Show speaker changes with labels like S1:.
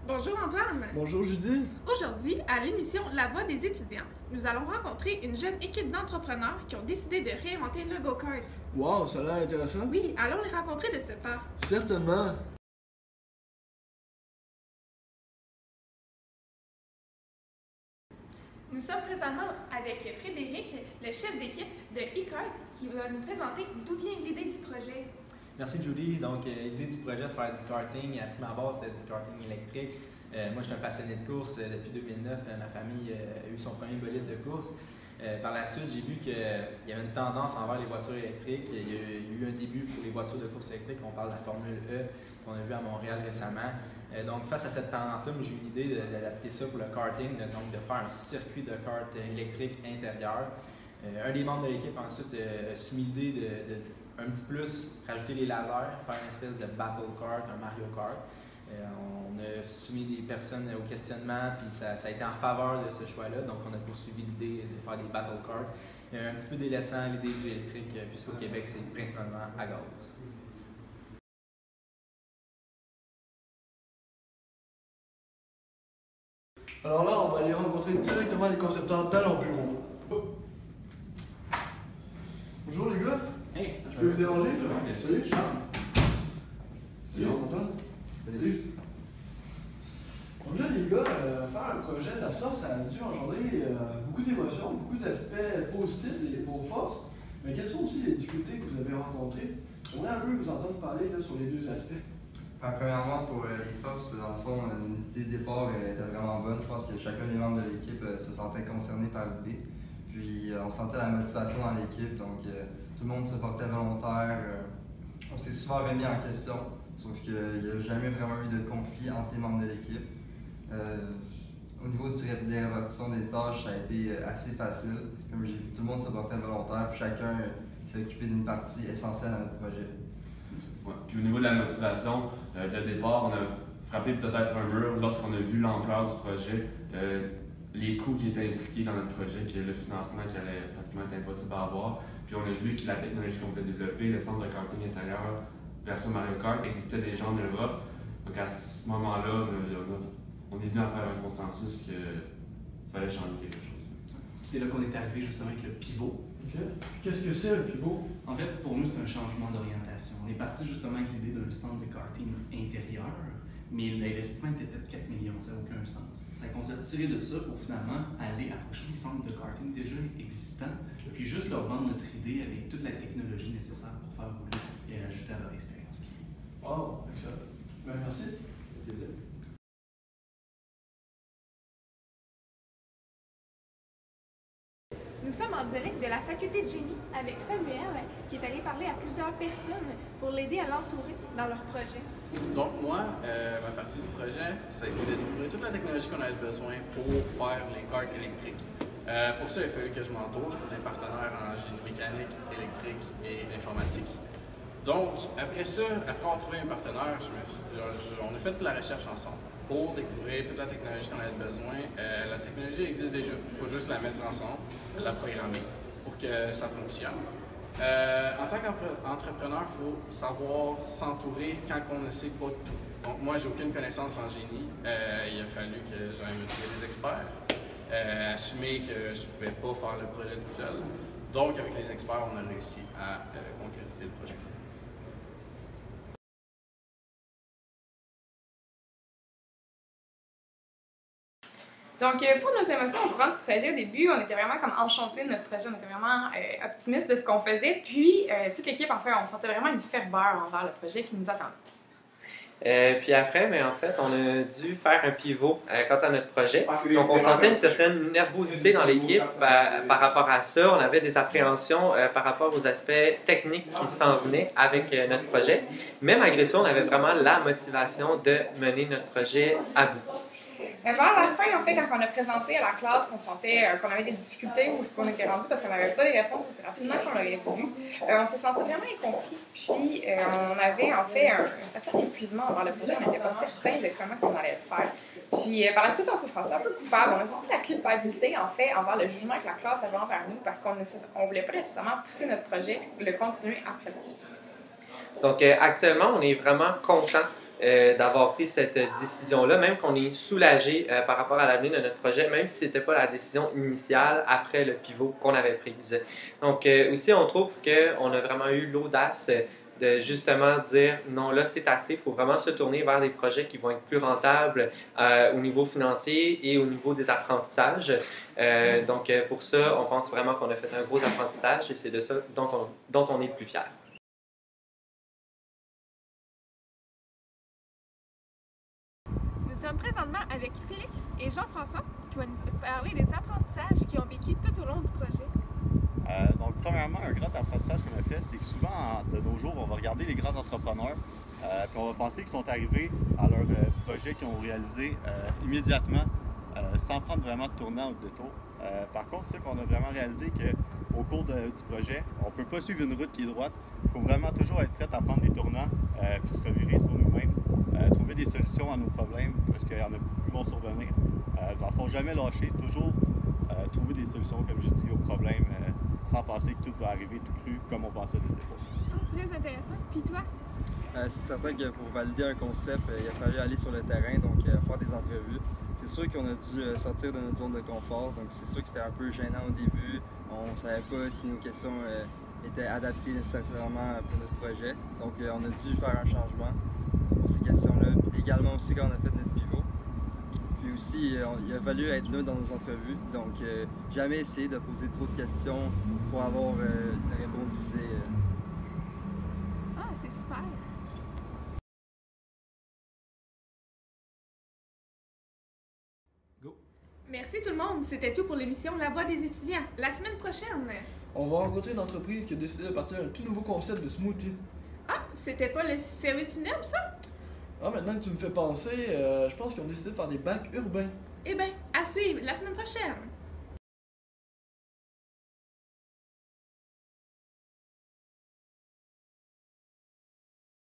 S1: Bonjour Antoine!
S2: Bonjour Judy.
S1: Aujourd'hui, à l'émission La Voix des étudiants, nous allons rencontrer une jeune équipe d'entrepreneurs qui ont décidé de réinventer le go-kart.
S2: Wow, ça a l'air intéressant.
S1: Oui, allons les rencontrer de ce pas.
S2: Certainement.
S1: Nous sommes présentement avec Frédéric, le chef d'équipe de e-kart, qui va nous présenter d'où vient l'idée du projet.
S3: Merci Julie. Donc, l'idée du projet de faire du karting, à prime abord, c'était du karting électrique. Moi, je suis un passionné de course. Depuis 2009, ma famille a eu son premier bolide de course. Par la suite, j'ai vu qu'il y avait une tendance envers les voitures électriques. Il y a eu un début pour les voitures de course électriques. On parle de la Formule E qu'on a vu à Montréal récemment. Donc, face à cette tendance-là, j'ai eu une idée d'adapter ça pour le karting, donc de faire un circuit de kart électrique intérieur. Un des membres de l'équipe ensuite a soumis l'idée de un petit plus, rajouter les lasers, faire une espèce de battle kart, un Mario Kart. On a soumis des personnes au questionnement, puis ça a été en faveur de ce choix-là. Donc, on a poursuivi l'idée de faire des battle karts. Un petit peu délaissant l'idée du électrique, puisqu'au Québec, c'est principalement à gaz.
S2: Alors là, on va aller rencontrer directement les concepteurs dans leur bureau. Bonjour les gars.
S3: Hey,
S2: Je peux vous déranger? Salut, Charles. Salut,
S3: Salut.
S2: Antoine. Salut. Donc là, les gars, faire un projet de la sorte, ça a dû engendrer beaucoup d'émotions, beaucoup d'aspects positifs et vos forces. Mais quelles sont aussi les difficultés que vous avez rencontrées? On aimerait un peu vous entendre parler là, sur les deux aspects.
S4: Premièrement, pour les forces, dans le fond, l'idée de départ était vraiment bonne. Je pense que chacun des membres de l'équipe se sentait concerné par l'idée. Puis on sentait la motivation dans l'équipe, donc tout le monde se portait volontaire. On s'est souvent remis en question, sauf qu'il n'y a jamais vraiment eu de conflit entre les membres de l'équipe. Au niveau des répartitions des tâches, ça a été assez facile. Comme j'ai dit, tout le monde se portait volontaire, puis chacun s'est occupé d'une partie essentielle à notre projet.
S5: Ouais. Puis au niveau de la motivation, dès le départ, on a frappé peut-être un mur lorsqu'on a vu l'ampleur du projet, les coûts qui étaient impliqués dans notre projet, que le financement qui allait pratiquement être impossible à avoir. Puis on a vu que la technologie qu'on voulait développer, le centre de karting intérieur version Mario Kart, existait déjà en Europe. Donc à ce moment-là, on est venu à faire un consensus qu'il fallait changer quelque chose.
S6: C'est là qu'on est arrivé justement avec le pivot.
S2: OK. Qu'est-ce que c'est le pivot?
S6: En fait, pour nous, c'est un changement d'orientation. On est parti justement avec l'idée d'un centre de karting intérieur, mais l'investissement était de 4 millions, ça n'a aucun sens. Ça qu'on s'est retiré de ça pour finalement aller approcher les centres de karting déjà existants, puis juste leur vendre notre idée avec toute la technologie nécessaire pour faire rouler et ajouter à leur expérience.
S2: Wow, excellent. Ben, merci. Plaisir.
S1: Nous sommes en direct de la faculté de génie avec Samuel, qui est allé parler à plusieurs personnes pour l'aider à l'entourer dans leur projet.
S7: Donc moi, ma partie du projet, ça a été de découvrir toute la technologie qu'on avait besoin pour faire les karts électriques. Pour ça, il a fallu que je m'entoure. Je trouve des partenaires en génie mécanique, électrique et informatique. Donc, après ça, après avoir trouvé un partenaire, on a fait de la recherche ensemble pour découvrir toute la technologie qu'on avait besoin. La technologie existe déjà, il faut juste la mettre ensemble, la programmer pour que ça fonctionne. En tant qu'entrepreneur, il faut savoir s'entourer quand on ne sait pas tout. Donc moi, j'ai aucune connaissance en génie. Il a fallu que j'aille me trouver des experts, assumer que je ne pouvais pas faire le projet tout seul. Donc avec les experts, on a réussi à concrétiser le projet.
S8: Donc, pour nos émotions au courant du projet, au début, on était vraiment comme enchantés de notre projet, on était vraiment optimistes de ce qu'on faisait. Puis, toute l'équipe, en fait, on sentait vraiment une ferveur envers le projet qui nous attendait.
S9: Puis après, mais en fait, on a dû faire un pivot quant à notre projet. Donc, on sentait une certaine nervosité dans l'équipe par rapport à ça. On avait des appréhensions par rapport aux aspects techniques qui s'en venaient avec notre projet. Mais malgré ça, on avait vraiment la motivation de mener notre projet à bout.
S8: Vers la fin, en fait, quand on a présenté à la classe qu'on sentait qu'on avait des difficultés ou ce qu'on était rendu parce qu'on n'avait pas les réponses aussi rapidement qu'on l'aurait voulu, on s'est senti vraiment incompris. Puis, on avait en fait un certain épuisement envers le projet. On n'était pas certain de comment on allait le faire. Puis, par la suite, on s'est senti un peu coupable. On a senti la culpabilité, en fait, envers le jugement que la classe avait envers nous parce qu'on ne voulait pas nécessairement pousser notre projet, le continuer après le cours.
S9: Donc, actuellement, on est vraiment content d'avoir pris cette décision-là, même qu'on est soulagé par rapport à l'avenir de notre projet, même si ce n'était pas la décision initiale après le pivot qu'on avait prise. Donc aussi, on trouve qu'on a vraiment eu l'audace de justement dire non, là c'est assez, il faut vraiment se tourner vers des projets qui vont être plus rentables au niveau financier et au niveau des apprentissages. Donc pour ça, on pense vraiment qu'on a fait un gros apprentissage et c'est de ça dont on est le plus fier.
S1: Nous sommes présentement avec Félix et Jean-François qui vont nous parler des apprentissages qu'ils ont vécu tout au long du projet.
S10: Donc, premièrement, un grand apprentissage qu'on a fait, c'est que souvent, de nos jours, on va regarder les grands entrepreneurs puis on va penser qu'ils sont arrivés à leur projet qu'ils ont réalisé immédiatement sans prendre vraiment de tournant ou de détour. Par contre, c'est qu'on a vraiment réalisé qu'au cours du projet, on ne peut pas suivre une route qui est droite. Il faut vraiment toujours être prêt à prendre des tournants puis se revirer sur nous-mêmes, trouver des solutions à nos problèmes parce qu'il y en a beaucoup qui vont survenir. Il ne faut jamais lâcher, toujours trouver des solutions, comme je dis, aux problèmes sans penser que tout va arriver tout cru comme on pensait dès le départ.
S1: Très intéressant. Puis toi?
S4: C'est certain que pour valider un concept, il a fallu aller sur le terrain, donc faire des entrevues. C'est sûr qu'on a dû sortir de notre zone de confort, donc c'est sûr que c'était un peu gênant au début. On ne savait pas si nos questions étaient adaptées nécessairement pour notre projet. Donc on a dû faire un changement pour ces questions-là. Également aussi quand on a fait notre pivot. Puis aussi, il a fallu être neutre dans nos entrevues, donc jamais essayer de poser trop de questions pour avoir une réponse visée.
S1: Ah, c'est super!
S3: Go!
S1: Merci tout le monde, c'était tout pour l'émission La Voix des étudiants. La semaine prochaine...
S2: On va rencontrer une entreprise qui a décidé de partir un tout nouveau concept de smoothie.
S1: Ah, c'était pas le service funèbre, ça?
S2: Ah, maintenant que tu me fais penser, je pense qu'ils ont décidé de faire des bacs urbains.
S1: Eh bien, à suivre la semaine prochaine!